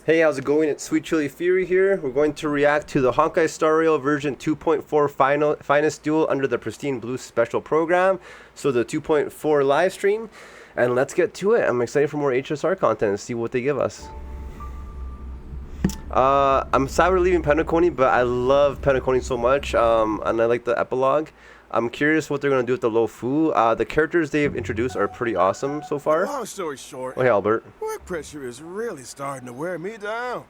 Hey, how's it going? It's SweetChiliFury here. We're going to react to the Honkai Star Rail version 2.4 Finest Duel under the Pristine Blue special program. So the 2.4 live stream. And let's get to it. I'm excited for more HSR content and see what they give us. I'm sad we're leaving Penacony, but I love Penacony so much. And I like the epilogue. I'm curious what they're going to do with the Lofu. The characters they've introduced are pretty awesome so far. Long story short, oh, hey, Albert. work pressure is really starting to wear me down.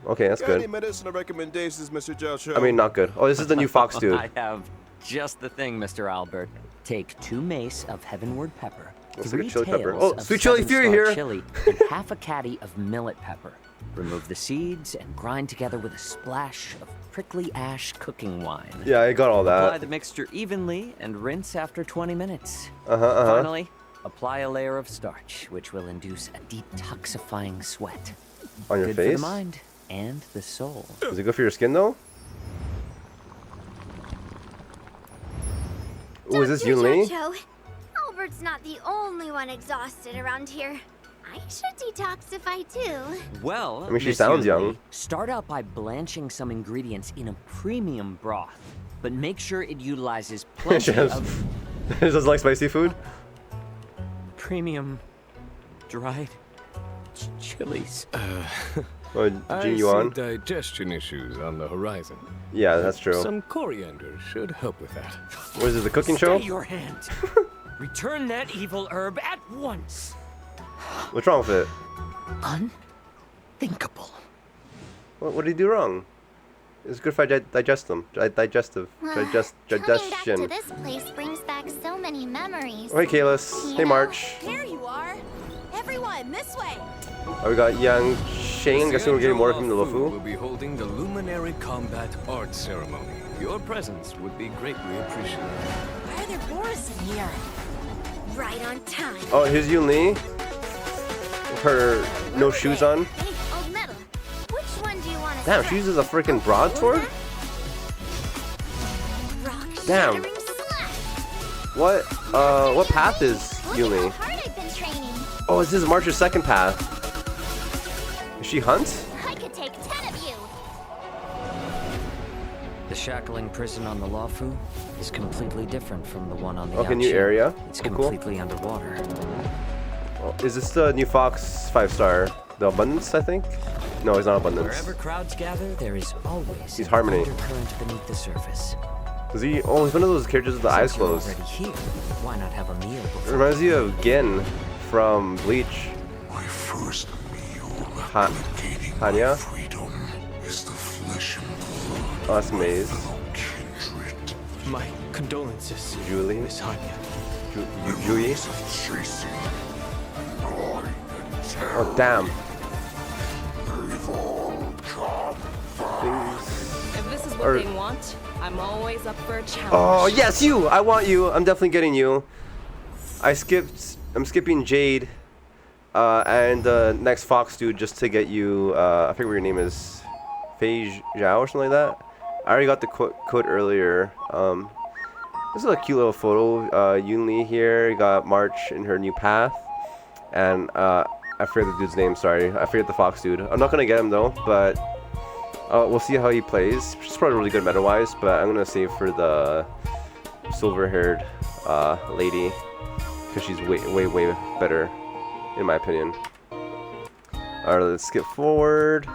Okay, that's Got good. any medicinal recommendations, Mr. Joshua? I mean, not good. Oh, this is the new Fox dude. I have just the thing, Mr. Albert. Take 2 mace of heavenward pepper, Looks 3 like a chili pepper. tails Oh, of SweetChiliFury here. chili, and half a caddy of millet pepper. Remove the seeds and grind together with a splash of prickly ash cooking wine. Yeah, I got all Apply that. the mixture evenly and rinse after 20 minutes. Uh-huh. Finally, apply a layer of starch, which will induce a detoxifying sweat. On your Good face? for the mind and the soul. Is it good for your skin though? Ooh, is this Dr. Yun Li? Jojo, Albert's not the only one exhausted around here. I should detoxify too. Well, I mean, she Miss sounds Yun Li, young. Start out by blanching some ingredients in a premium broth, but make sure it utilizes plenty of Does this like spicy food? premium dried chilies. Oh, I Jing see Yuan? digestion issues on the horizon. Yeah, that's true. Some coriander should help with that. What is it, the cooking show? Stay your hand. Return that evil herb at once. What's wrong with it? Unthinkable. What did he do wrong? It's good for digestive. Coming back to Digestion. this place brings back so many memories. Oh, hey, Kalis. Hey, March. Here you are. Everyone, this way. Oh, we got Yang Shane. I'm guessing we're getting more from the will Lofu. be holding the Luminary Combat Art Ceremony. Your presence would be greatly appreciated. Why are there Boris in here? Right on time. Oh, here's Yun Li. Her no shoes on. Hey, old metal. Which one do you want to Damn, she uses a freaking broadsword? Rock Damn. shattering slash. What path is Look Yun at Li? how hard I've been training. Oh, this is March's second path. Is she Hunt? I could take 10 of you. The shackling prison on the Lofu is completely different from the one on the Okay, new Yaoqing. area. It's Cool. completely underwater. Oh, is this the new Fox 5-star? The Abundance, I think? No, he's not Abundance. Wherever crowds gather, there is always He's an Harmony. undercurrent beneath the surface. Is he? Oh, he's one of those characters with the eyes Since you're closed. already here, why not have a meal It before? reminds you of Gin from Bleach. My first meal Ha- replicating Hanya? my freedom is the flesh and blood Oh, that's Maze. of fellow kindred. My condolences, Julie. Miss Hanya. Juyi. Memories of chasing, gnawing, and terror. Oh, damn. They've all come Things. If this is what Or- they want, I'm always up for a challenge. Oh, yes, you! I want you. I'm definitely getting you. I'm skipping Jade and the next Fox dude just to get you. I forget what your name is. Fei Zhao or something like that. I already got the quote earlier. This is a cute little photo. Yun Li here. You got March in her new path. And I forget the dude's name, sorry. I forget the Fox dude. I'm not going to get him though, but we'll see how he plays. She's probably really good meta-wise, but I'm going to save for the silver-haired lady. Because she's way better, in my opinion. Alright, let's skip forward.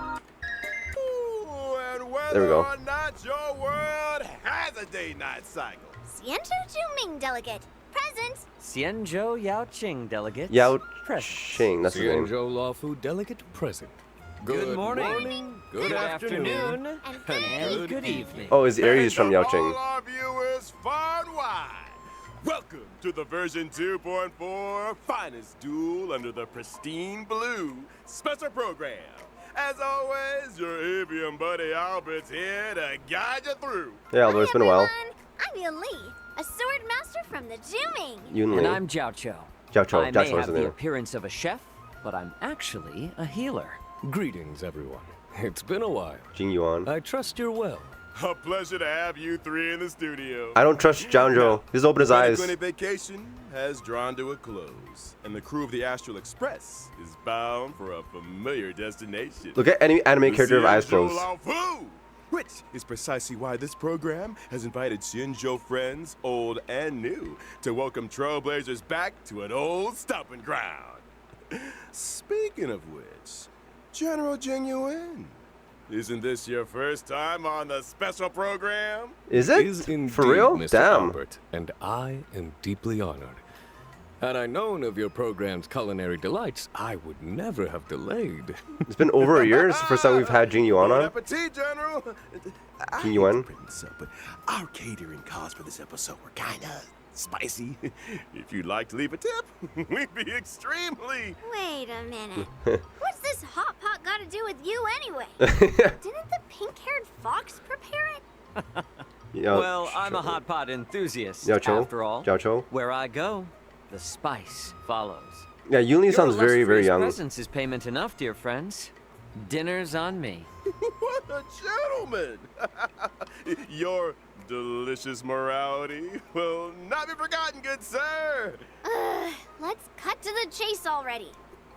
Ooh, and whether There we go. or not your world has a day-night cycle. Xianzhou Juming delegate. Present. Xianzhou Yaoqing delegate. Yao Present. Ching, that's his name. Xianzhou Lawfu Delegate present. Good morning. Good afternoon. And Good evening. Oh, is Aries from Yao And Ching. all our viewers far and wide. Welcome to the version 2.4 Finest Duel under the Pristine Blue special program. As always, your avian buddy Albert's here to guide you through. Yeah, although it's been a while. everyone. I'm Yun Li, a sword master from the Juming. Yun Li. And I'm Jiao Cho. Jiao Cho. I That's may what have his the name. appearance of a chef, but I'm actually a healer. Greetings, everyone. It's been a while. Jing Yuan. I trust you're well. A pleasure to have you three in the studio. I don't trust Janjo. He's opened his eyes. 2020 vacation has drawn to a close, and the crew of the Astral Express is bound for a familiar destination. Look at any anime character with eyes closed. Which is precisely why this program has invited Shinjo friends, old and new, to welcome Trailblazers back to an old stomping ground. Speaking of which, General Genuine, isn't this your first time on the special program? Is it? Is indeed, For real? Mr. Damn. Albert, and I am deeply honored. Had I known of your program's culinary delights, I would never have delayed. It's been over a year. It's the first time we've had Jing Yuan Bon on. appetit, General. Jing Yuan. But our catering costs for this episode were kinda spicy. If you'd like to leave a tip, we'd be extremely... Wait a minute. What's this hot pot got to do with you anyway? Didn't the pink-haired fox prepare it? Well, I'm a hot pot enthusiast, Yao Cho? after all. Yao Cho? Where I go, the spice follows. Yeah, Yuli sounds very, very Your young. presence is payment enough, dear friends. Dinner's on me. What a gentleman! Your delicious morality will not be forgotten, good sir! Let's cut to the chase already.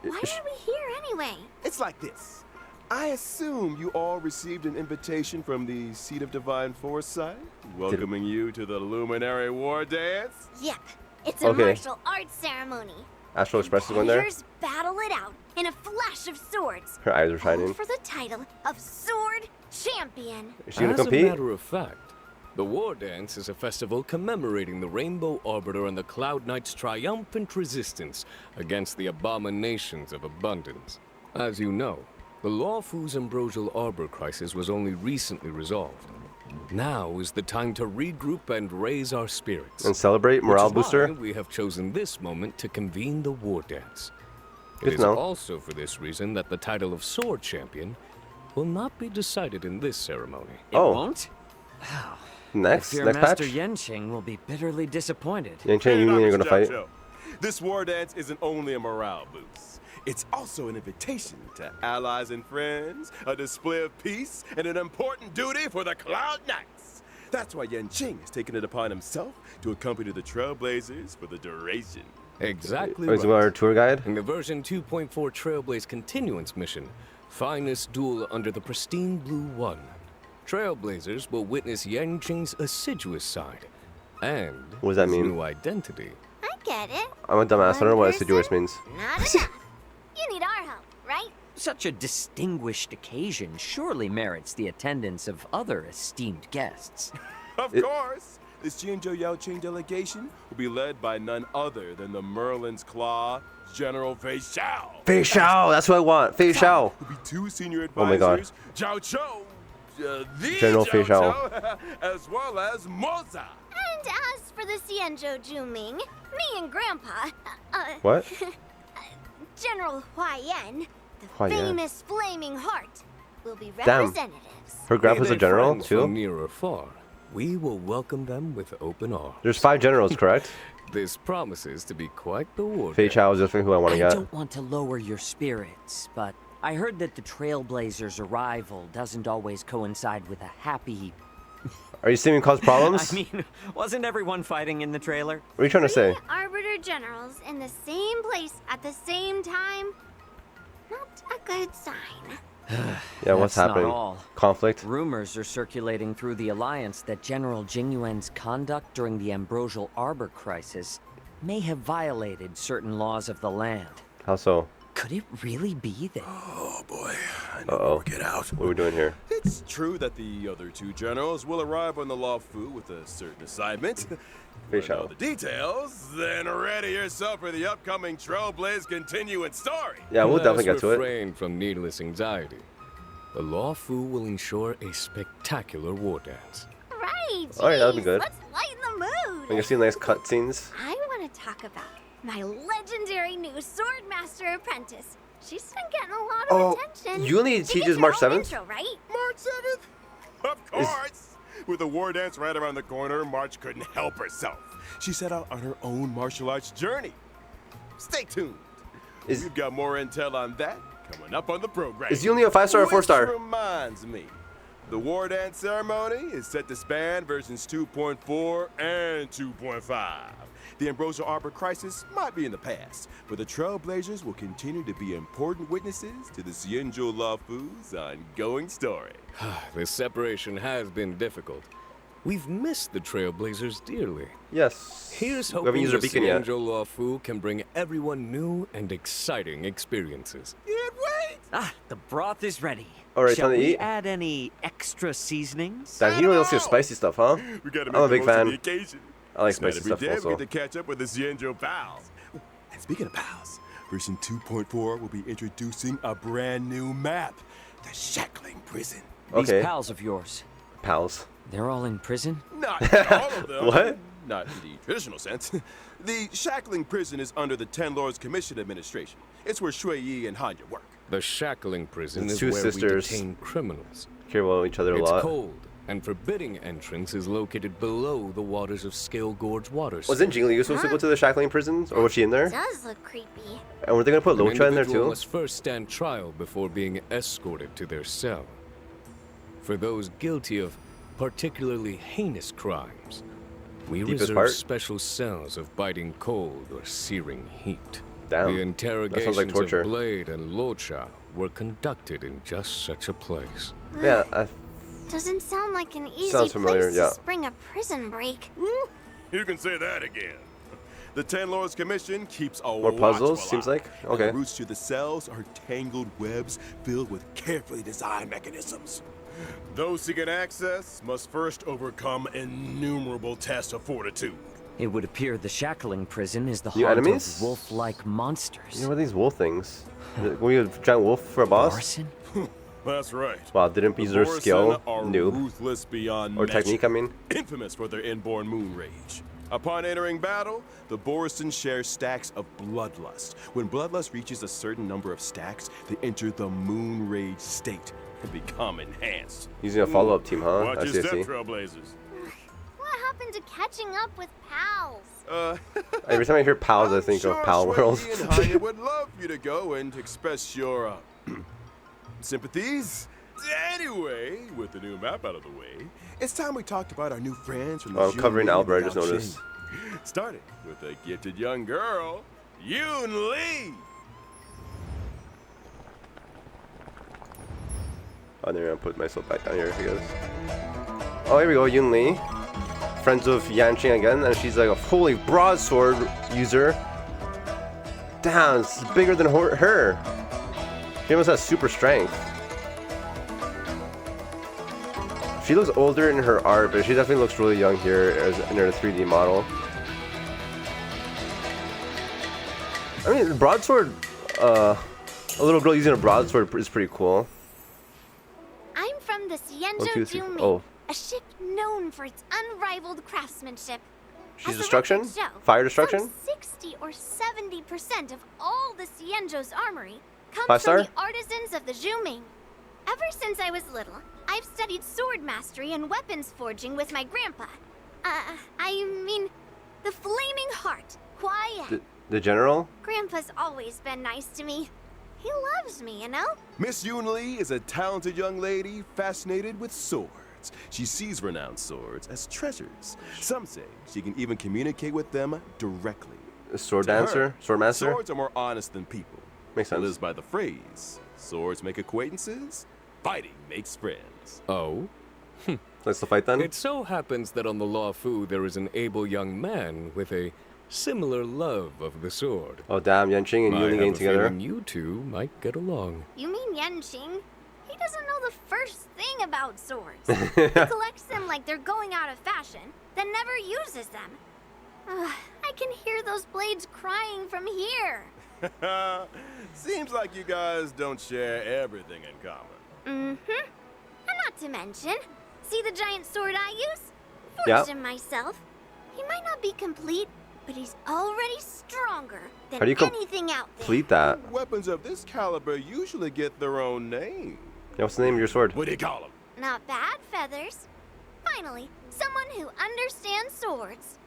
Why are we here anyway? It's like this. I assume you all received an invitation from the Seat of Divine Foresight, welcoming you to the Luminary War Dance. Yep. It's a Okay. martial arts ceremony. Astral Express is going there. Competitors battle it out in a flash of swords. Her eyes are All shining. for the title of Sword Champion. Is she gonna As a compete? matter of fact, the War Dance is a festival commemorating the Rainbow Arbiter and the Cloud Knight's triumphant resistance against the abominations of abundance. As you know, the Lawfu's Ambrosial Arbor crisis was only recently resolved. Now is the time to regroup and raise our spirits. And celebrate morale Which is booster. why we have chosen this moment to convene the War Dance. Good It to is know. also for this reason that the title of Sword Champion will not be decided in this ceremony. It Oh. won't? Next Fear patch. Master Yenching will be bitterly disappointed. Yang Chen and Yuli are gonna fight. This war dance isn't only a morale boost. It's also an invitation to allies and friends, a display of peace, and an important duty for the Cloud Knights. That's why Yan Qing has taken it upon himself to accompany the Trailblazers for the duration. Exactly Oh, is right. our tour guide? In the version 2.4 Trailblaze Continuance mission, Finest Duel under the Pristine Blue 1, Trailblazers will witness Yanqing's assiduous side and What does that his mean? new identity. I get it. I'm a dumbass. I don't know what One assiduous person, means. Not enough. You need our help, right? Such a distinguished occasion surely merits the attendance of other esteemed guests. Of course, this Jianzhou Yaoqing delegation will be led by none other than the Merlin's Claw, General Fei Xiao. Fei Xiao, that's what I want. Fei Xiao. Will be two senior Oh my God. advisors, Zhao Cho, the General Fei Zhao Cho, as well as Moza. And as for the Xianzhou Juming, me and Grandpa, What? General Huayan, the Huayan. famous Flaming Heart, will be Damn. representatives. Her grandpa's Be a they general friends from too? near or far, we will welcome them with open arms. There's 5 generals, correct? This promises to be quite the war. Fei dance. Xiao is definitely who I want to I get. don't want to lower your spirits, but I heard that the Trailblazers' arrival doesn't always coincide with a happy... Are you seeing me cause problems? I mean, wasn't everyone fighting in the trailer? What are you trying to say? Arbiter generals in the same place at the same time. Not a good sign. Yeah, what's That's not happening? all. Conflict? Rumors are circulating through the Alliance that General Jingyuan's conduct during the Ambrosial Arbor crisis may have violated certain laws of the land. How so? Could it really be that... Oh boy, I know Uh-oh. we'll get out. What are we doing here? It's true that the other two generals will arrive on the Lawfu with a certain assignment. Fei Want to know Xiao. the details? Then ready yourself for the upcoming Trailblaze continuance story. Yeah, we'll Let us definitely get to it. refrain from needless anxiety. The Lawfu will ensure a spectacular war dance. Right. All right, that'll be geez, good. Let's lighten the mood. I can see nice cutscenes. I want to talk about my legendary new Swordmaster apprentice. She's been getting a lot of attention. Yuli She teaches gets her March own 7th? intro, right? March 7th? Of course! With the war dance right around the corner, March couldn't help herself. She set out on her own martial arts journey. Stay tuned. We've got more intel on that coming up on the program. Is Yuli a 5-star or 4-star? Which reminds me, The war dance ceremony is set to span versions 2.4 and 2.5. The Ambrosial Arbor crisis might be in the past, but the Trailblazers will continue to be important witnesses to the Xianzhou Laofu's ongoing story. This separation has been difficult. We've missed the Trailblazers dearly. Yes. Here's We haven't hoping used the our beacon yet. Xianzhou Laofu can bring everyone new and exciting experiences. Can't wait! Ah, the broth is ready. All right, Shall time to we eat. add any extra seasonings? Damn, he really likes your spicy stuff, huh? We gotta make I'm a the big most of fan. the occasion. I like It's not spicy every stuff day we also. get to catch up with the Xianzhou pals. And speaking of pals, version 2.4 will be introducing a brand new map, the Shackling Prison. These Okay. pals of yours, Pals. they're all in prison? Not all of them. What? Not in the traditional sense. The Shackling Prison is under the Ten Lords Commission Administration. It's where Shui Yi and Hanya work. The Shackling Prison It's is two where sisters. we detain criminals. Care about each other a It's lot. cold, and forbidding entrance is located below the waters of Scale Gorge Waters. Wasn't Jingli supposed to go to the Shackling prisons? Or was she in there? Does look creepy. And were they going to put An Locha in there individual too? must first stand trial before being escorted to their cell. For those guilty of particularly heinous crimes, we Deepest reserve part? special cells of biting cold or searing heat. Damn. The That sounds like interrogations torture. of Blade and Locha were conducted in just such a place. Yeah, Doesn't sound like an easy Sounds familiar, place yeah. to spring a prison break. You can say that again. The Ten Lords Commission keeps a More puzzles, watchful seems eye, like? and Okay. The routes to the cells are tangled webs filled with carefully designed mechanisms. Those seeking access must first overcome innumerable tests of fortitude. It would appear the Shackling prison is the New heart enemies? of wolf-like monsters. you know what are these wolf things? We a giant wolf for a boss? Arson? That's right. Wow, didn't The use their Borison skill. are Noob. ruthless beyond Or measure. technique, I mean. Infamous for their inborn moon rage. Upon entering battle, the Borison share stacks of bloodlust. When bloodlust reaches a certain number of stacks, they enter the moon rage state and become enhanced. Using a follow-up team, huh? Watch I your see, I step, see. Trailblazers. What happened to catching up with pals? Every time I hear pals, I think of Pal World. Shui and Hanya would love you to go and express your sympathies. Anyway, with the new map out of the way, it's time we talked about our new friends from the Oh, I'm covering Yun Li Albert, I and just Yao noticed. Qing. Starting with a gifted young girl, Yun Li. Oh, there, I'll put myself back down here, I guess. Oh, here we go, Yun Li. Friends of Yanqing again, and she's like a fully broadsword user. Damn, it's bigger than her. She almost has super strength. She looks older in her art, but she definitely looks really young here as in her 3D model. I mean, broadsword, a little girl using a broadsword is pretty cool. I'm from the Oh, Xianzhou cute. Juming, Oh. a ship known for its unrivaled craftsmanship. She's As the destruction? records show, Fire destruction? Some 60 or 70% of all the Xianzhou's armory comes 5-star? from the artisans of the Juming. Ever since I was little, I've studied sword mastery and weapons forging with my grandpa. I mean, the Flaming Heart, Huai. The general? Grandpa's always been nice to me. He loves me, you know? Miss Yun Li is a talented young lady fascinated with swords. She sees renowned swords as treasures. Some say she can even communicate with them directly. A sword To her, dancer? Sword master? Swords are more honest than people. Makes She sense. lives by the phrase, swords make acquaintances, fighting makes friends. Oh? Let's the fight then? It so happens that on the Laofu there is an able young man with a similar love of the sword. Oh damn, Yanqing and I Yun Li have getting a together. feeling you two might get along. You mean Yanqing? He doesn't know the first thing about swords. He collects them like they're going out of fashion, then never uses them. I can hear those blades crying from here. Seems like you guys don't share everything in common. Mm-hmm. And not to mention, see the giant sword I use? Yeah. Forged him myself. He might not be complete, but he's already stronger than How do you anything out there. Complete that. Weapons of this caliber usually get their own name. Yeah, what's the name of your sword? What do you call them? Not bad, Feathers. Finally, someone who understands swords.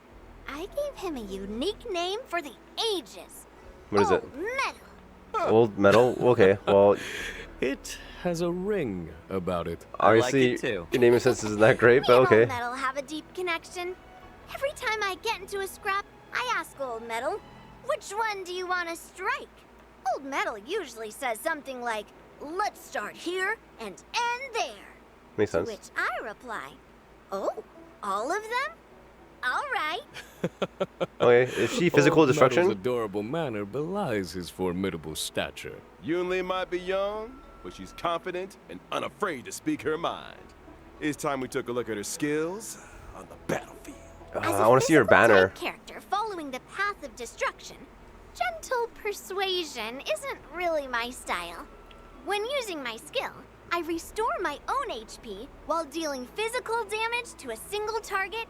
I gave him a unique name for the ages. What is it? Old Metal. Old metal? Okay, well, It has a ring about it. Obviously, it too. your naming sense isn't that great, but Me and okay. Old Metal have a deep connection. Every time I get into a scrap, I ask Old Metal, which one do you want to strike? Old Metal usually says something like, let's start here and end there. Makes To sense. which I reply, oh, all of them? All right. Okay, is she physical Old Metal's destruction? adorable manner belies his formidable stature. Yunli might be young, but she's confident and unafraid to speak her mind. It's time we took a look at her skills on the battlefield. As I a want to see her physical banner. type character following the path of destruction, gentle persuasion isn't really my style. When using my skill, I restore my own HP while dealing physical damage to a single target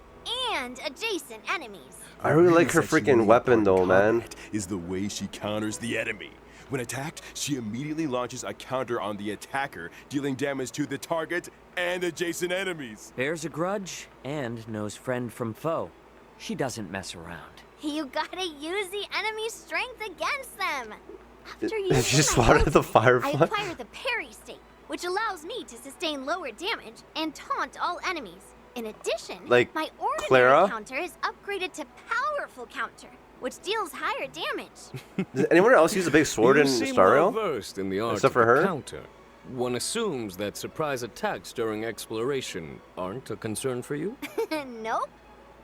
and adjacent enemies. I really like her Section freaking lead weapon on though, man. combat Is the way she counters the enemy. When attacked, she immediately launches a counter on the attacker, dealing damage to the target and adjacent enemies. Bears a grudge and knows friend from foe. She doesn't mess around. You gotta use the enemy's strength against them. After Did using she just my swat at the ulti, firefly? I acquire the parry state, which allows me to sustain lower damage and taunt all enemies. In addition, Like my ordinary Clara? counter is upgraded to powerful counter, which deals higher damage. Does anyone else use a big sword You in seem Star Rail? well-versed in the art Except of for the her? counter. One assumes that surprise attacks during exploration aren't a concern for you? Nope.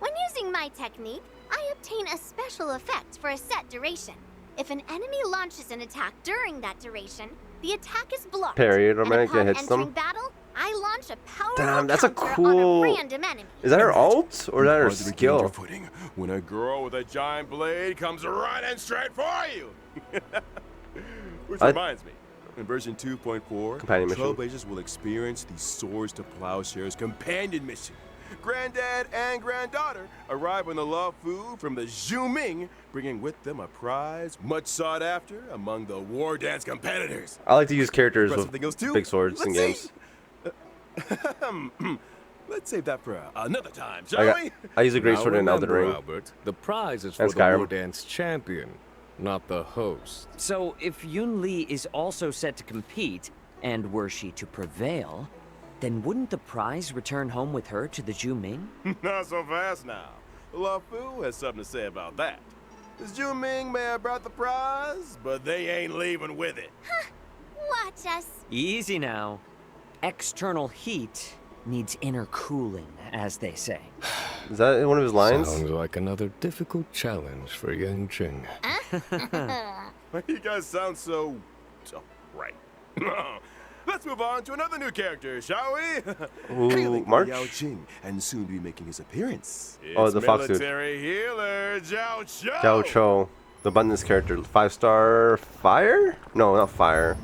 When using my technique, I obtain a special effect for a set duration. If an enemy launches an attack during that duration, the attack is blocked. Parry it and automatically upon hits entering them. battle, I launch a powerful Damn, that's a counter cool- on a random enemy. Is that her alt or is that her Hard to regain your skill? footing when a girl with a giant blade comes running straight for you. Which reminds me, in version 2.4, Companion mission. Trailblazers will experience the Swords to Plowshares companion mission. Granddad and granddaughter arrive on the Luofu from the Zhu Ming, bringing with them a prize much sought after among the war dance competitors. I like to use characters Got with something else too? big swords in Let's games. see. Let's save that for another time, shall we? I use a great Now sword in Elden remember, Ring. Albert, the prize is for And the Skyrim. war dance champion, not the host. So if Yun Li is also set to compete, and were she to prevail, then wouldn't the prize return home with her to the Zhu Ming? Not so fast now. Luofu has something to say about that. The Zhu Ming may have brought the prize, but they ain't leaving with it. Watch us. Easy now. External heat needs inner cooling, as they say. Is that one of his lines? Sounds like another difficult challenge for Yang Ching. You guys sound so right. Let's move on to another new character, shall we? Ooh, Hailing from March? Yao Qing and soon to be making his appearance. Oh, It's the fox dude. military healer Zhao Cho. Zhao Cho, the abundance character. 5-star fire? No, not fire.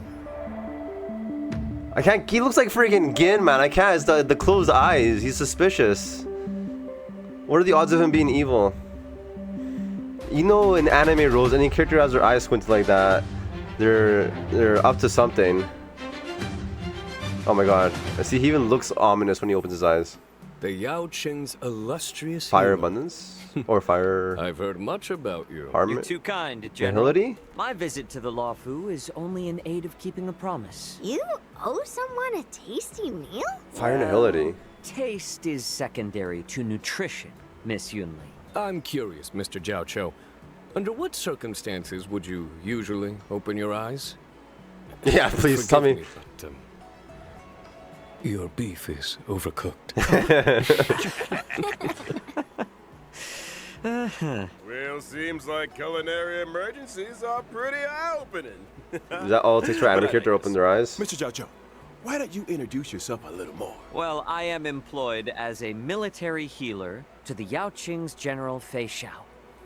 I can't. He looks like freaking Gin, man. I can't. It's the closed eyes. He's suspicious. What are the odds of him being evil? You know, in anime roles, any character has their eyes squinted like that, they're up to something. Oh my god. I see. He even looks ominous when he opens his eyes. The Yao Qing's illustrious Fire hero. abundance or fire I've heard much about you. harm You're too kind, General. nihility? My visit to the Luofu is only in aid of keeping a promise. You owe someone a tasty meal? Fire nihility. Taste is secondary to nutrition, Miss Yun Li. I'm curious, Mr. Zhao Cho. Under what circumstances would you usually open your eyes? Yeah, please tell me. Forgive but, your beef is overcooked. Well, seems like culinary emergencies are pretty eye-opening. Is that all it takes for an anime character to open their eyes? Mr. Zhao Cho, why don't you introduce yourself a little more? Well, I am employed as a military healer to the Yao Qing's General Fei Xiao.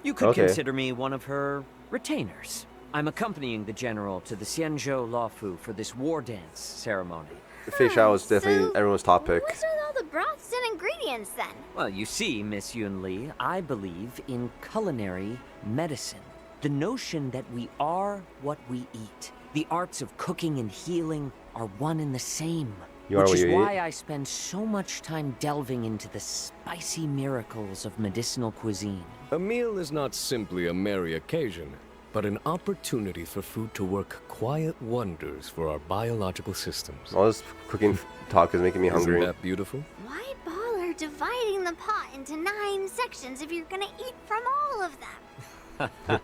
You could Okay. consider me one of her retainers. I'm accompanying the general to the Xianzhou Luofu for this war dance ceremony. Fei Xiao is definitely So everyone's top pick. What's with all the broths and ingredients then? Well, you see, Miss Yun Li, I believe in culinary medicine. The notion that we are what we eat. The arts of cooking and healing are one and the same. You are which what is you why eat. I spend so much time delving into the spicy miracles of medicinal cuisine. A meal is not simply a merry occasion. but an opportunity for food to work quiet wonders for our biological systems. All this cooking talk is making me hungry. Isn't that beautiful? Why bother dividing the pot into 9 sections if you're gonna eat from all of them?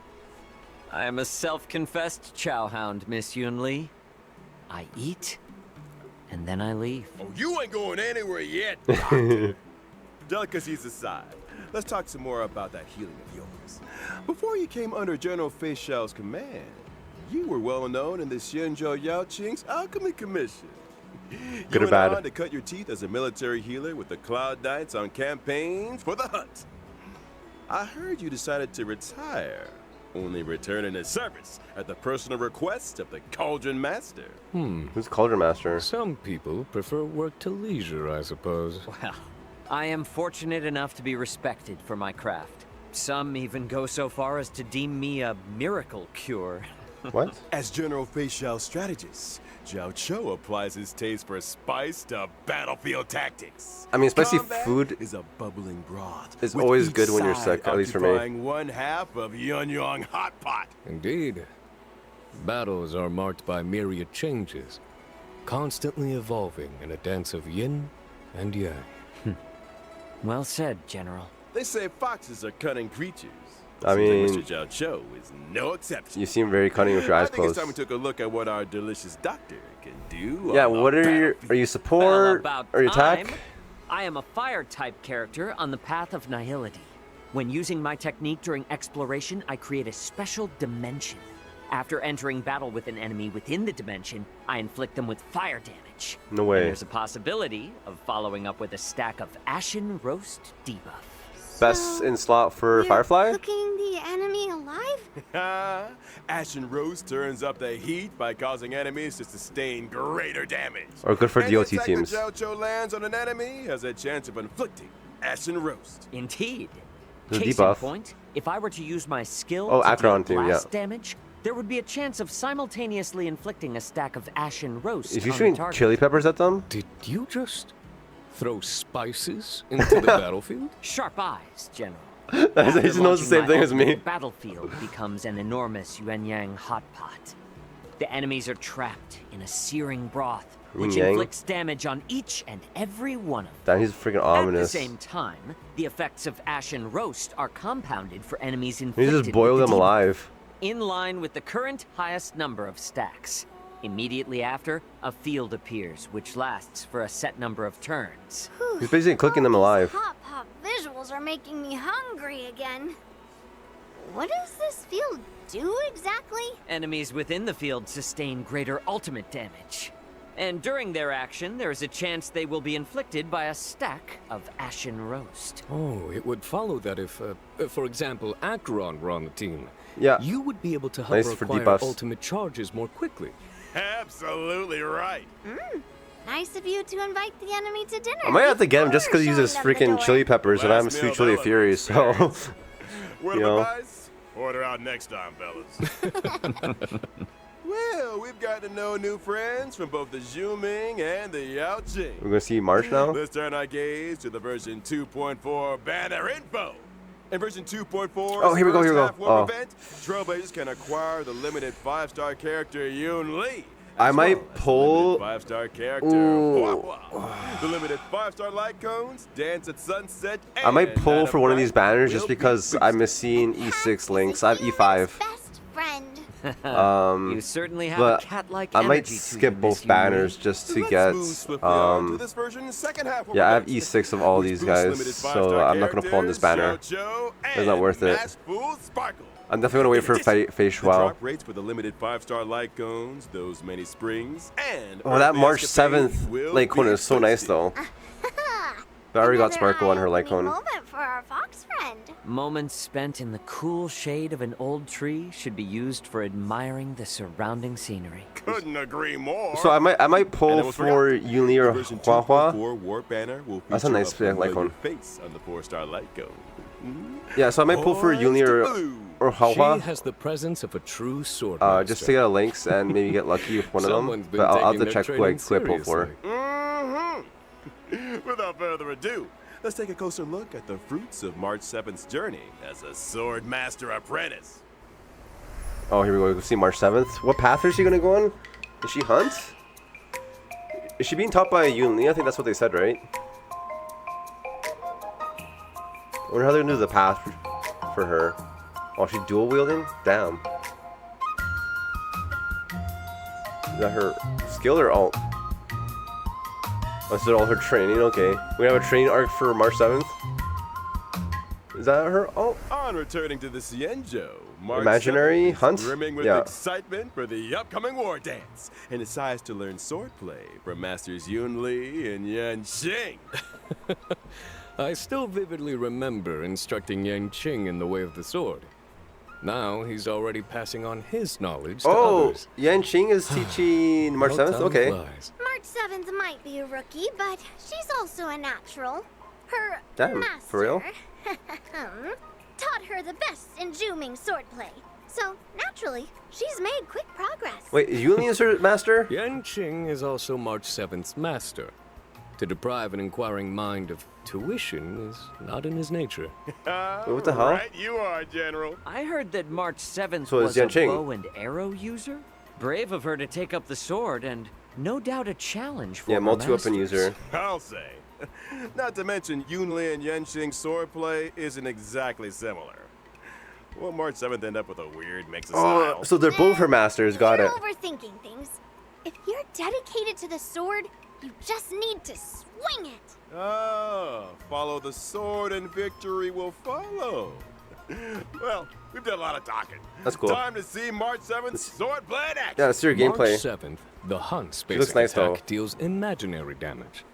I am a self-confessed chowhound, Miss Yunli. I eat, and then I leave. Oh, you ain't going anywhere yet, Doctor. Delicacies aside, let's talk some more about that healing of yours. Before you came under General Fei Xiao's command, you were well known in the Xianzhou Yaoqing's Alchemy Commission. Good you or bad? went on to cut your teeth as a military healer with the Cloud Knights on campaigns for the hunt. I heard you decided to retire, only returning to service at the personal request of the Cauldron Master. Who's Cauldron Master? Some people prefer work to leisure, I suppose. Well, I am fortunate enough to be respected for my craft. Some even go so far as to deem me a miracle cure. What? As General Fei Xiao's strategist, Zhao Cho applies his taste for spice to battlefield tactics. I mean, spicy Combat food is a bubbling broth. is with always each good when you're side sick, at least for me. occupying 1/2 of Yunyang Hot Pot. Indeed. Battles are marked by myriad changes, constantly evolving in a dance of yin and yang. Well said, General. They say foxes are cunning creatures. I Seems mean, like Mr. Zhao Cho is no exception. you seem very cunning with your eyes I think closed. it's time we took a look at what our delicious doctor can do. Yeah, on the what are your... battlefield. Are you Well, support? about Or you attack? time. I am a fire-type character on the path of nihility. When using my technique during exploration, I create a special dimension. After entering battle with an enemy within the dimension, I inflict them with fire damage. No And way. there's a possibility of following up with a stack of Ashen Roast debuff. Best in slot for You're Firefly? cooking the enemy alive? Ashen Roast turns up the heat by causing enemies to sustain greater damage. Or good for Any DOT attack teams. that Zhao Cho lands on an enemy has a chance of inflicting Ashen Roast. Indeed. The Case in debuff. point, if I were to use my skill Oh, to deal Acheron team, blast yeah. damage, there would be a chance of simultaneously inflicting a stack of Ashen Roast Is you on the shooting target. chili peppers at them? Did you just throw spices into the battlefield? Sharp eyes, General. He just knows the same thing as me. The battlefield becomes an enormous yuan-yang hot pot. The enemies are trapped in a searing broth, which Yin-yang? inflicts damage on each and every one of them. Damn, he's freaking At the ominous. same time, the effects of Ashen Roast are compounded for enemies You inflicted just boil with the them debuff, alive. in line with the current highest number of stacks. Immediately after, a field appears, which lasts for a set number of turns. He's basically cooking them All alive. these hot pot visuals are making me hungry again. What does this field do exactly? Enemies within the field sustain greater ultimate damage. And during their action, there is a chance they will be inflicted by a stack of Ashen Roast. Oh, it would follow that if, for example, Acheron were on the team. Yeah. You would be able to help Nice her for acquire debuffs. ultimate charges more quickly. Absolutely right. Nice of you to invite the enemy to dinner. I might have to get him just because he before uses showing them the freaking door. chili peppers and I'm Last Sweet meal Chili Bella Fury, so... experience. Word You of know. advice? Order out next time, fellas. Well, we've got to know new friends from both the Zhuming and the Yaoqing. We're gonna see March now? Let's turn our gaze to the version 2.4 banner info. In version 2.4, Oh, here we go, here we go. Oh. Event, Trailblazers can acquire the limited 5-star character Yun Li. I as might well as the pull- limited 5-star character Ooh. Hua Hua. The limited 5-star light cones, Dance at Sunset, I might and pull Night for of one of Night these banners will just be because I miss seeing E6 links. I have Human's E5. best friend. You certainly have But a cat-like I might energy to skip you, both Miss Yuli. banners just to Let's get move swiftly on to um this version's second half of yeah, I have events, E6 of all which these boosts guys, limited so 5-star I'm not gonna pull on this banner. characters, Shoujo, It's not worth it. and Maskful Sparkle. I'm definitely gonna wait for Fei The Shuao. drop rates for the limited 5-star light cones, those many springs, and Oh, that early March escapades 7th will light cone be is so nice boosted. though. I already got Another Sparkle on her light eye-opening cone. moment for our fox friend. Moments spent in the cool shade of an old tree should be used for admiring the surrounding scenery. Couldn't agree more. So I might And pull it was for forgotten. Yunli or The version Hua Hua. 2.4 War Banner will That's a feature nice light familiar cone. face on the 4-star light cone. Yeah, so I might pull for Orange Yunli to or blue. Hua She Hua. has the presence of a true sword Just to get a links and maybe get lucky with one of them. Someone's been But I'll have taking to their check who I training pull for. seriously. Without further ado, let's take a closer look at the fruits of March 7th's journey as a sword master apprentice. Oh, here we go. Go see March 7th. What path is she gonna go on? Does she hunt? Is she being taught by Yun Li? I think that's what they said, right? I wonder how they're gonna do the path for her. Oh, she's dual wielding? Damn. Is that her skill or alt? Oh, is it all her training? Okay. We have a training arc for March 7th. Is that her alt? On returning to the Xianzhou, March Imaginary 7th is hunt? brimming with Yeah. excitement for the upcoming war dance, and decides to learn swordplay from masters Yun Li and Yan Qing. I still vividly remember instructing Yang Qing in the way of the sword. Now he's already passing on his knowledge to others. Yan Qing is teaching March How 7th? time Okay. flies. March 7th might be a rookie, but she's also a natural. Her Damn, master for real? taught her the best in Juming swordplay. So, naturally, she's made quick progress. Wait, Yun Li is her master? Yan Qing is also March 7th's master. To deprive an inquiring mind of tuition is not in his nature. What the hell? Right, you are, General. I heard that March 7th So is was a Yan Qing. bow and arrow user. Brave of her to take up the sword, and no doubt a challenge for Yeah, her multi-weapon masters. user. I'll say. Not to mention, Yun Li and Yan Qing's swordplay isn't exactly similar. Will March 7th end up with a weird mix of Oh, styles? so they're both her masters. Got You're it. overthinking things. If you're dedicated to the sword, you just need to swing it. Ah, follow the sword and victory will follow. Well, we've done a lot of talking. That's cool. Time to see March 7th swordplay in action. Yeah, let's see your gameplay. March 7th, the Hunt's looks basic nice, attack though. deals imaginary damage.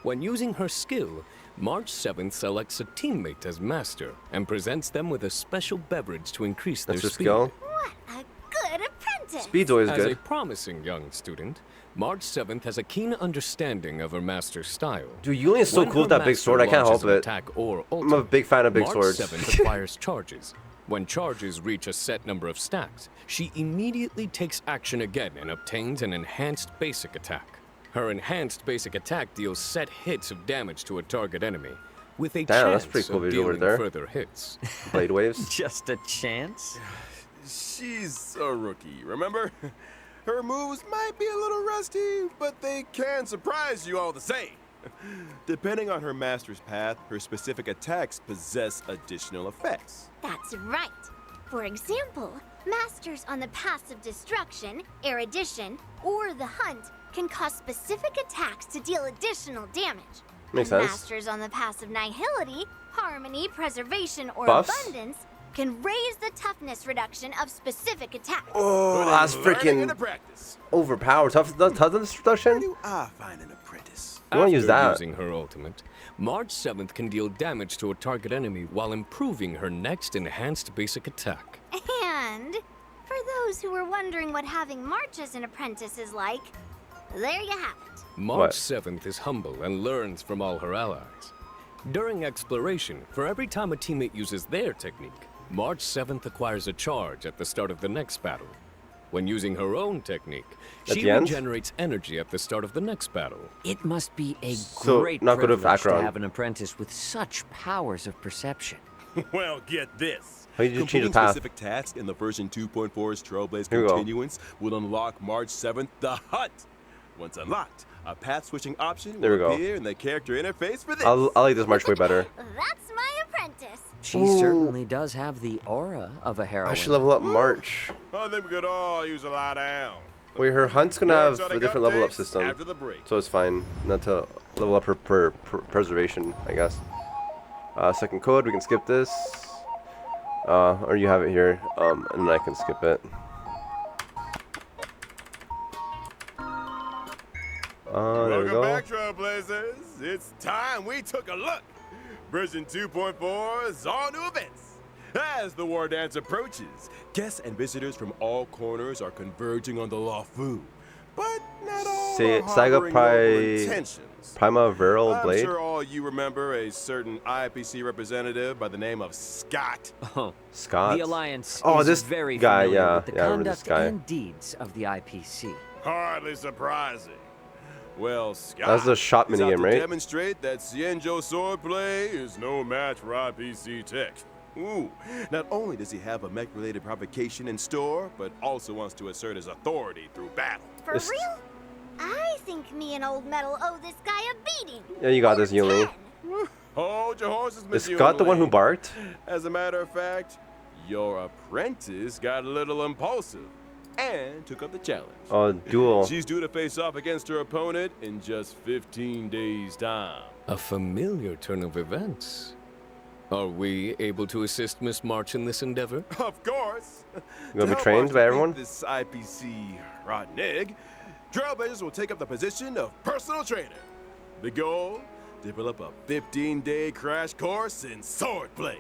When using her skill, March 7th selects a teammate as master and presents them with a special beverage to increase That's their her speed. skill. What a good apprentice. Speed's always As a good. promising young student, March 7th has a keen understanding of her master's style. Dude, Yun Li is so When cool with her that big master sword. I can't launches help an it. Attack or I'm a big fan of big March swords. 7th acquires charges. When charges reach a set number of stacks, she immediately takes action again and obtains an enhanced basic attack. Her enhanced basic attack deals set hits of damage to a target enemy, with a Damn, that's chance pretty cool of visual over dealing there. further hits. Blade waves. Just a chance? She's a rookie, remember? Her moves might be a little rusty, but they can surprise you all the same. Depending on her master's path, her specific attacks possess additional effects. That's right. For example, masters on the paths of destruction, erudition, or the hunt can cause specific attacks to deal additional damage. Makes And sense. masters on the paths of nihility, harmony, preservation, or Buffs? abundance can raise the toughness reduction of specific attacks. Oh, Put that's in learning into freaking practice. overpowered. Toughness Where reduction? do I find an apprentice? You wanna use After that. using her ultimate, March 7th can deal damage to a target enemy while improving her next enhanced basic attack. And for those who were wondering what having March as an apprentice is like, there you have it. March What? 7th is humble and learns from all her allies. During exploration, for every time a teammate uses their technique, March 7th acquires a charge at the start of the next battle. When using her own technique, At she the end? regenerates energy at the start of the next battle. It must be a So, great not good with privilege to Akron. have an apprentice with such powers of perception. Well, get this. How do you change the Completing path? specific tasks in the version 2.4's Trailblaze Here we go. Continuance will unlock March 7th the Hunt. Once unlocked, a path switching option There we will go. appear in the character interface for this. I like this March way better. That's my apprentice. She Ooh. certainly does have the aura of a heroine. I should level up March. I think we could all use a lie down. Wait, her hunt's gonna have More a different level up updates system. After the break. So it's fine not to level up her preservation, I guess. Second code, we can skip this. Or you have it here, and then I can skip it. There we Welcome go. back, Trailblazers. It's time we took a look. Version 2.4's all new events. As the war dance approaches, guests and visitors from all corners are converging on the Lawfu. But not all Say- are Saga harboring Pri- noble intentions. Primaveral I'm Blade? sure all you remember a certain IPC representative by the name of Scott. Oh, Scott. the Alliance Oh, is this very guy, familiar yeah. with the Yeah, I remember this conduct guy. and deeds of the IPC. Hardly surprising. Well, Scott That's the shot is out minigame, to right? demonstrate that Xianzhou swordplay is no match for IPC tech. Ooh, not only does he have a mech-related provocation in store, but also wants to assert his authority through battle. For It's- real? I think me and Old Metal owe this guy a beating. Yeah, you got Or this, Yuli. 10. Hold your horses, Miss Is Scott the one who Yunli. barked? As a matter of fact, your apprentice got a little impulsive and took up the challenge. Oh, Duel. She's due to face off against her opponent in just 15 days' time. A familiar turn of events. Are we able to assist Miss March in this endeavor? Of course. You gonna be To help trained us by defeat everyone? This IPC rotten egg, Trailblazers will take up the position of personal trainer. The goal: develop a 15-day crash course in swordplay.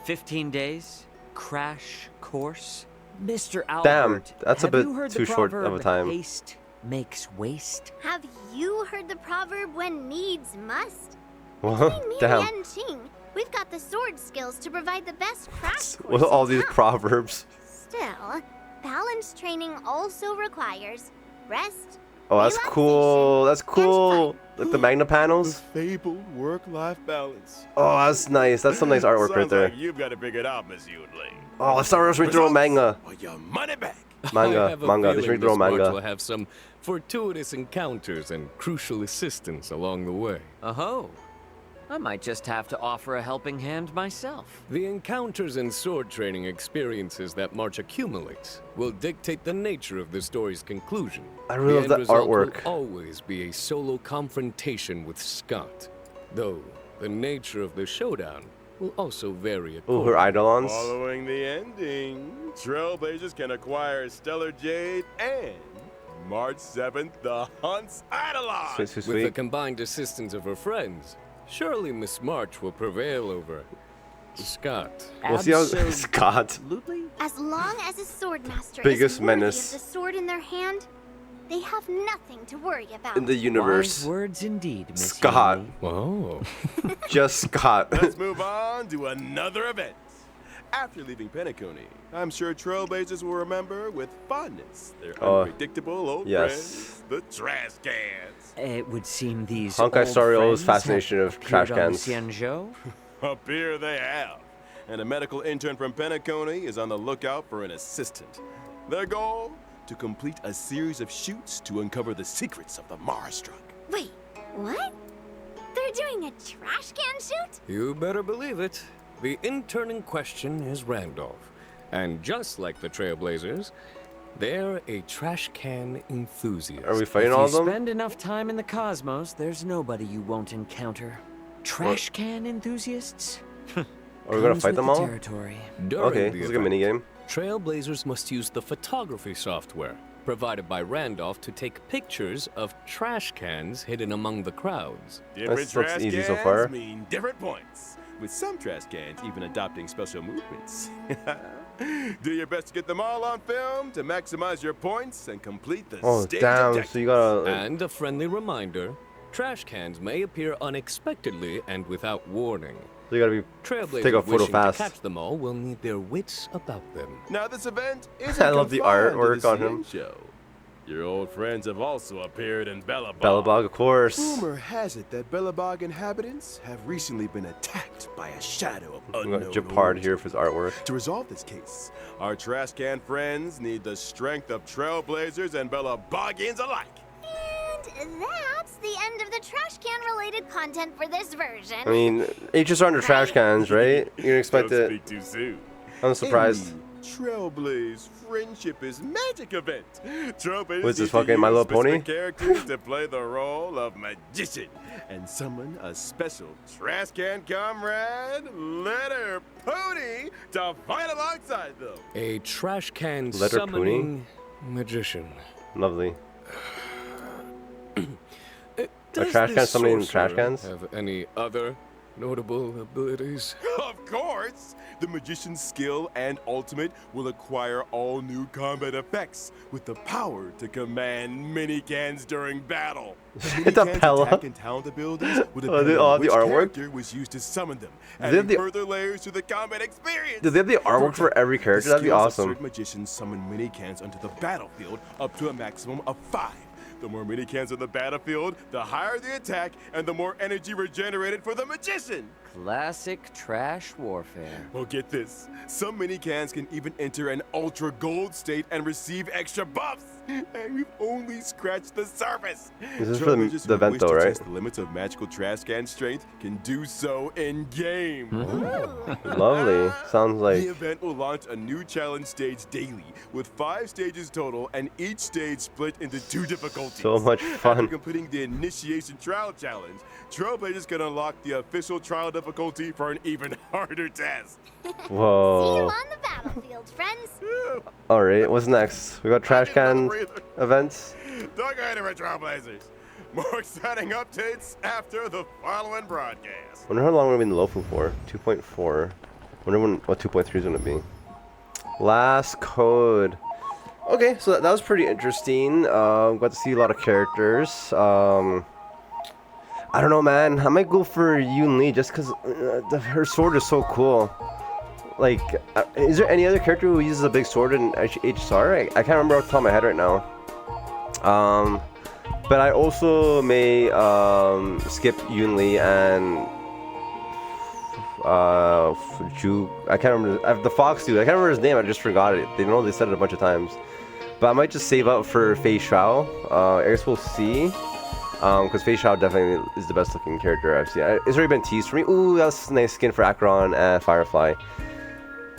15 days? Crash course? Mr. Damn, Albert, that's a have bit you heard too the short of a proverb, time. Haste makes waste? Have you heard the proverb when needs must? What? Between me Damn. and Ching, we've got the sword skills to provide the best crash course. What are all in these town. proverbs? Still, balance training also requires rest. Oh, that's cool. That's cool. Like the Magna panels. Fabled work-life balance. Oh, that's nice. That's some nice artwork right Sounds there. like you've got it figured out, Miss Yunli. Oh, let's start read through a manga. Or your money back. I Manga, have a manga. They feeling should throw Miss March manga. will have some fortuitous encounters and crucial assistance along the way. Oh, I might just have to offer a helping hand myself. The encounters and sword training experiences that March accumulates will dictate the nature of the story's conclusion. I really love end that result artwork. will always be a solo confrontation with Scott, though the nature of the showdown will also vary Oh, her accordingly. eidolons. Following the ending, Trailblazers can acquire Stellar Jade and March 7th, the Hunt's Eidolon. Sweet, sweet, With the sweet. combined assistance of her friends, surely Miss March will prevail over Scott. We'll see how Scott. Absolutely. As long as a sword master Biggest is worthy menace. of the sword in their hand, they have nothing to worry about. In the universe. Wise words indeed, Miss Scott. Yuli. Oh. Just Scott. Let's move on to another event. After leaving Penacony, I'm sure Trailblazers will remember with fondness their unpredictable old yes. friends, the trash cans. It would seem these Honkai old Star Rail's friends fascination have of trash appeared on cans. Xianzhou. Up here they have. And a medical intern from Penacony is on the lookout for an assistant. Their goal? To complete a series of shoots to uncover the secrets of the Mars truck. Wait, what? They're doing a trash can shoot? You better believe it. The intern in question is Randolph. And just like the Trailblazers, they're a trash can enthusiast. Are we fighting If all you of them? spend enough time in the cosmos, there's nobody you won't encounter. Trash can enthusiasts? Are we gonna Comes fight with them the all? territory. During Okay, the this is like a event, minigame. Trailblazers must use the photography software provided by Randolph to take pictures of trash cans hidden among the crowds. Different This looks trash easy cans so far. mean different points, with some trash cans even adopting special movements. Do your best to get them all on film to maximize your points and complete the Oh, stage damn. objective. So you gotta. And a friendly reminder, trash cans may appear unexpectedly and without warning. So you gotta be. Trailblazers Take a photo wishing fast. to catch them all will need their wits about them. Now this event isn't I love the confined to artwork the on him. CN Show. Your old friends have also appeared in Bellabog. Bellabog, of course. Rumor has it that Bellabog inhabitants have recently been attacked by a shadow of I'm unknown gonna Japard origin. here for his artwork. To resolve this case, our trash can friends need the strength of Trailblazers and Bellabogians alike. And that's the end of the trash can related content for this version. I mean, H's are under trash cans, right? You can expect Don't it. speak too soon. I'm surprised. In Trailblaze Friendship is Magic event. Trailblazers What's this, need to fucking My use Little Pony? specific characters to play the role of magician and summon a special trash can comrade, Letter Pony, to fight alongside them. A trash can Letter summoning magician. Lovely. Does trash this can summoning trash sorcerer cans? have any other notable abilities? Of course! The magician's skill and ultimate will acquire all new combat effects with the power to command mini cans during battle. It's a Mini-cans' Pella. attack and talent abilities will Oh, depend the on which artwork? character was used to summon them, they have adding the- further layers to the combat experience. Do they have the artwork for every character? The That'd be skills of awesome. certain magicians summon mini cans onto the battlefield up to a maximum of 5. The more mini cans on the battlefield, the higher the attack and the more energy regenerated for the magician. Classic trash warfare. Well, get this. Some mini cans can even enter an ultra gold state and receive extra buffs. And we've only scratched the surface. This is for the event though, right? The limits of magical trash can strength can do so in game. Lovely. Sounds like The event will launch a new challenge stage daily with 5 stages total, and each stage split into 2 difficulties. so much After fun. completing the initiation trial challenge, Trailblazers can unlock the official trial difficulty for an even harder test. See you Whoa. on the battlefield, friends. All right, what's next? We got trash can events. Don't go anywhere, Trailblazers. More exciting updates after the following broadcast. Wonder how long we've been loafing for. 2.4. Wonder what 2.3 is gonna be. Last code. Okay, so that was pretty interesting. Got to see a lot of characters. I don't know, man. I might go for Yoon Lee just because her sword is so cool. Like, is there any other character who uses a big sword in HSR? I can't remember off the top of my head right now. But I also may skip Yoon Lee and I can't remember the Fox dude. I can't remember his name. I just forgot it. They said it a bunch of times. But I might just save up for Fei Shao. I guess we'll see. Because Fei Shao definitely is the best looking character I've seen. It's already been teased for me. Ooh, that's a nice skin for Acheron and Firefly.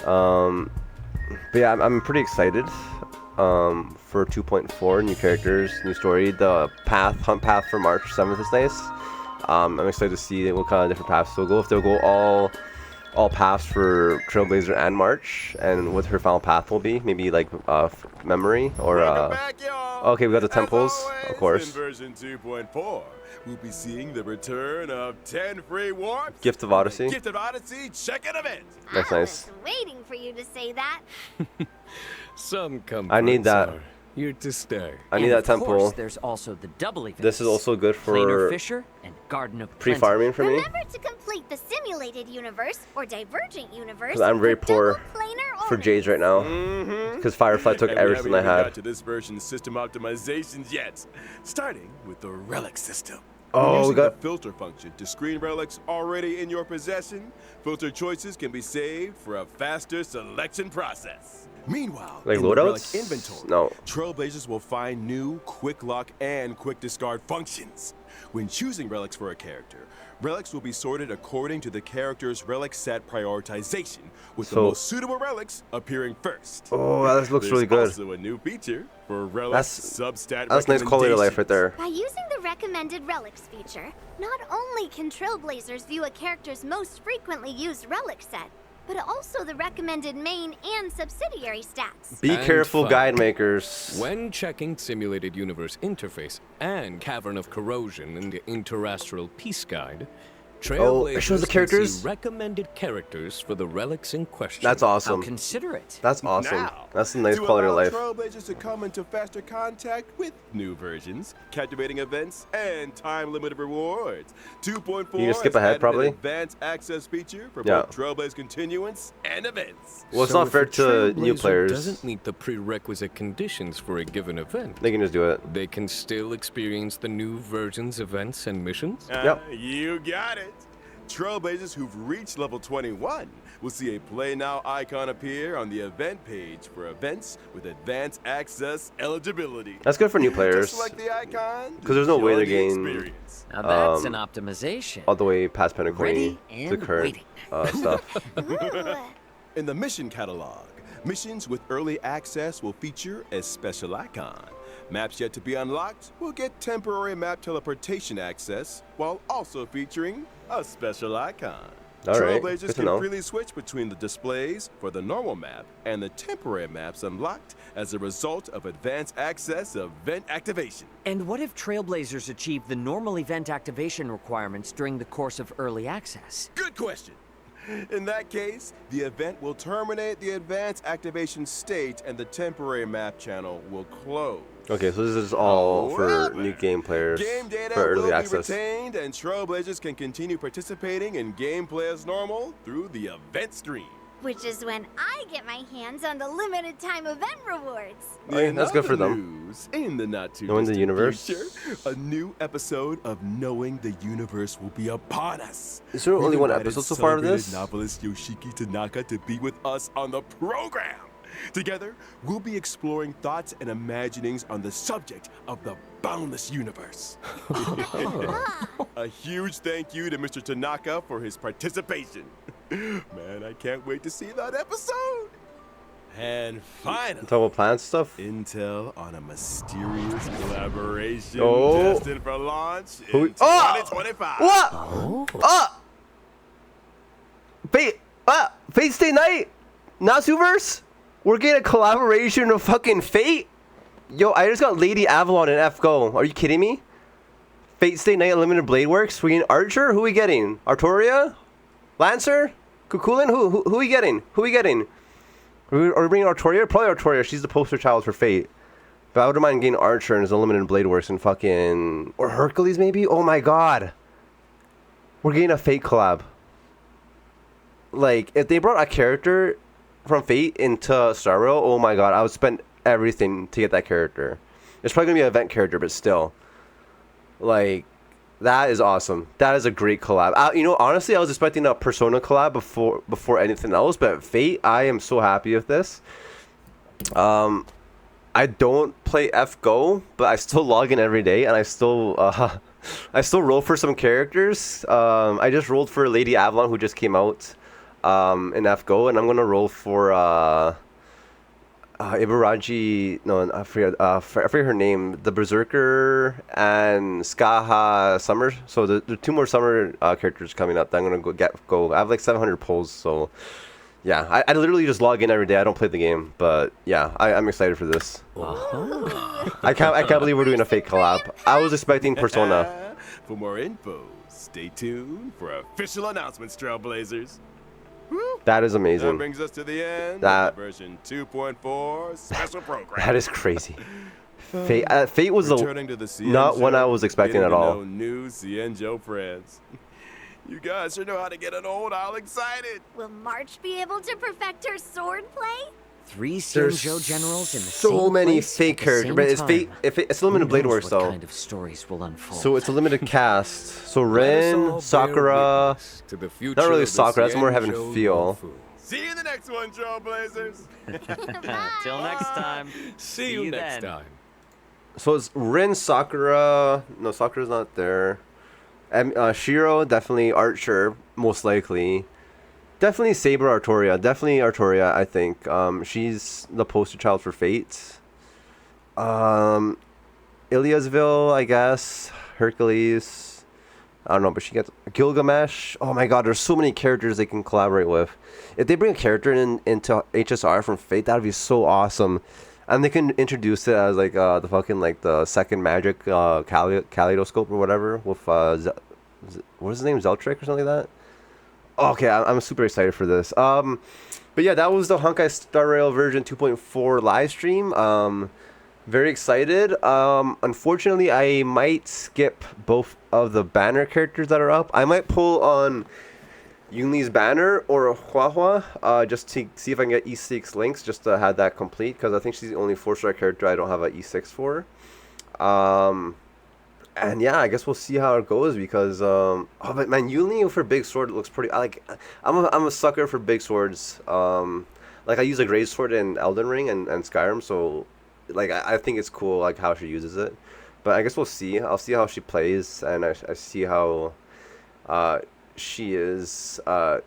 But yeah, I'm pretty excited for 2.4, new characters, new story. The hunt path for March 7th is nice. I'm excited to see what kind of different paths they'll go. If they'll go all paths for Trailblazer and March, and what her final path will be. Maybe like memory or okay, we got the temples, of course. In version 2.4, we'll be seeing the return of 10 free warps. Gift of Odyssey. Gift of Odyssey, check it event. That's I nice. was waiting for you to say that. Some comforts I need that. are here to stay. I need And that of temple. course, there's also the double events. This is also good Planar for Fisher and Garden of Plenty. pre-farming for me. Remember to complete the simulated universe or divergent universe. 'Cause I'm very for poor double planar for omens. Jades right now. Because Firefly took And we everything haven't I even got had. to this version's system optimizations yet. Starting with the relic system. Oh, we Using got- the filter function to screen relics already in your possession, filter choices can be saved for a faster selection process. Meanwhile, Like in the relic loadouts? inventory, No. Trailblazers will find new quick lock and quick discard functions. When choosing relics for a character, relics will be sorted according to the character's relic set prioritization, with the So- most suitable relics appearing first. Oh, that looks really good. There's also a new feature for relics That's- substat That's nice quality of life right there. By using the recommended relics feature, not only can Trailblazers view a character's most frequently used relic set, but also the recommended main and subsidiary stats. Be And careful, fun. guide makers. When checking Simulated Universe Interface and Cavern of Corrosion in the Interastral Peace Guide, Trailblazers it shows the can characters? see recommended characters for the relics in question. That's How awesome. considerate. That's awesome. Now, That's a nice to quality of allow life. Trailblazers to come into faster contact with new versions, captivating events, and time-limited rewards. 2.4 You can skip has ahead, added probably? an advanced access feature for Yeah. both Trailblaze Continuance and events. Well, it's So not if fair a to new Trailblazer players. doesn't meet the prerequisite conditions for a given event, They can just do it. they can still experience the new version's events and missions? Yep. You got it. Trailblazers who've reached level 21 will see a Play Now icon appear on the event page for events with advanced access eligibility. That's good for new players. Just like the icon, 'Cause there's no way enjoy to the gain- experience. Now that's an optimization. All the way past Penacony Ready to and current waiting. stuff. Ooh. In the mission catalog, missions with early access will feature a special icon. Maps yet to be unlocked will get temporary map teleportation access, while also featuring a special icon. All right, Trailblazers good to can know. freely switch between the displays for the normal map and the temporary maps unlocked as a result of advanced access event activation. And what if Trailblazers achieve the normal event activation requirements during the course of early access? Good question. In that case, the event will terminate the advanced activation state and the temporary map channel will close. Okay, so this is all for However, new game players Game data for early will access. be retained, and Trailblazers can continue participating in gameplay as normal through the event stream. which is when I get my hands on the limited time event rewards. Okay, that's good for them. News, in the not too Knowing the distant universe. future, a new episode of Knowing the Universe will be upon us. Is there We only one invited episode so far of celebrated this? novelist Yoshiki Tanaka to be with us on the program. Together, we'll be exploring thoughts and imaginings on the subject of the boundless universe. A huge thank you to Mr. Tanaka for his participation. Man, I can't wait to see that episode. And finally, Talk about plant stuff. intel on a mysterious collaboration Oh. destined for launch Who- in Oh! 2025. What? Fate Stay Night? Nasuverse? We're getting a collaboration of fucking Fate? Yo, I just got Lady Avalon and FGO. Are you kidding me? Fate Stay Night Unlimited Blade Works? We getting Archer? Who we getting? Artoria? Lancer? Kukulin? Who we getting? Who we getting? Are we bringing Artoria? Probably Artoria. She's the poster child for Fate. But I wouldn't mind getting Archer and his Unlimited Blade Works and fucking... Or Hercules maybe? Oh my god. We're getting a Fate collab. Like, if they brought a character from Fate into StarRail, oh my god, I would spend everything to get that character. It's probably gonna be an event character, but still. Like, that is awesome. That is a great collab. You know, honestly, I was expecting a Persona collab before anything else, but Fate, I am so happy with this. I don't play FGO, but I still log in every day, and I still roll for some characters. I just rolled for Lady Avalon, who just came out in FGO, and I'm gonna roll for Ibaraji. No, I forget her name. The Berserker and Skaha Summer. So there are two more summer characters coming up that I'm gonna go. I have like 700 pulls, so yeah. I literally just log in every day. I don't play the game, but yeah, I'm excited for this. I can't believe we're doing a fake collab. I was expecting Persona. For more info, stay tuned for official announcements, Trailblazers. Woo. That is That amazing. brings us to the end That- of the version 2.4 special program. That is crazy. Fate was Returning to the not one I Cienjo, was expecting getting at to all. know new Cienjo friends. You guys sure know how to get an old owl excited. Will March be able to perfect her sword play? 3 There's Cienjo generals in the so same many place fake at the characters, same but it's time. Fate. It's limited Who Blade knows Works what though. kind of stories will unfold. So it's a limited cast. So Let us all Rin, bear Sakura. witness to the future Not really of the Sakura, that's more Heaven Cienjo Feel. Waifu. See you in the next one, Trailblazers. Till next time. See you next then. time. So it's Rin, Sakura. No, Sakura's not there. Shiro, definitely Archer, most likely. Definitely Saber Artoria. Definitely Artoria, I think. She's the poster child for Fate. Iliasville, I guess. Hercules. I don't know, but she gets Gilgamesh. Oh my god, there's so many characters they can collaborate with. If they bring a character into HSR from Fate, that would be so awesome. And they can introduce it as like the fucking like the second magic kaleidoscope or whatever with what's his name, Zeltric or something like that. Okay, I'm super excited for this. But yeah, that was the Honkai Star Rail version 2.4 live stream. Very excited. Unfortunately, I might skip both of the banner characters that are up. I might pull on Yunli's banner or Huahua just to see if I can get E6 links just to have that complete, because I think she's the only 4-star character I don't have an E6 for. And yeah, I guess we'll see how it goes because oh, but man, Yunli for big sword looks pretty. I'm a sucker for big swords. Like I use a great sword in Elden Ring and Skyrim, so like I think it's cool like how she uses it. But I guess we'll see. I'll see how she plays, and I see how she is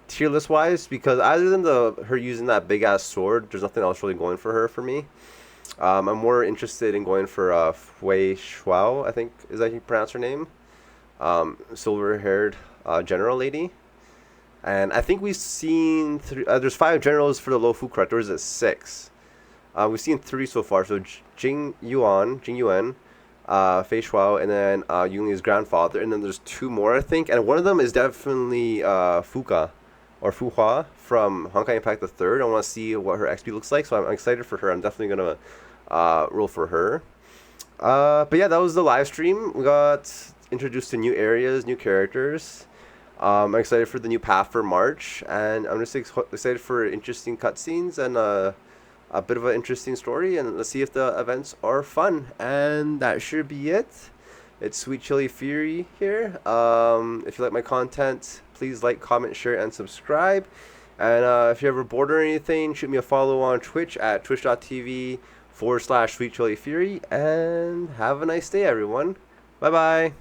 tier list wise, because other than her using that big ass sword, there's nothing else really going for her for me. I'm more interested in going for Fei Shuao, I think is that you pronounce her name. Silver-haired general lady. And I think we've seen there's 5 generals for the Luofu, correct? Or is it 6? We've seen 3 so far. So Jing Yuan, Fei Shuao, and then Yunli's grandfather. And then there's 2 more, I think. And one of them is definitely Fuka or Fuhua from Honkai Impact the 3rd. I want to see what her XP looks like. So I'm excited for her. I'm definitely going to roll for her. But yeah, that was the live stream. We got introduced to new areas, new characters. I'm excited for the new path for March, and I'm just excited for interesting cutscenes and a bit of an interesting story, and let's see if the events are fun. And that should be it. It's SweetChiliFury here. If you like my content, please like, comment, share, and subscribe. And if you're ever bored or anything, shoot me a follow on Twitch at twitch.tv/SweetChiliFury. And have a nice day, everyone. Bye bye.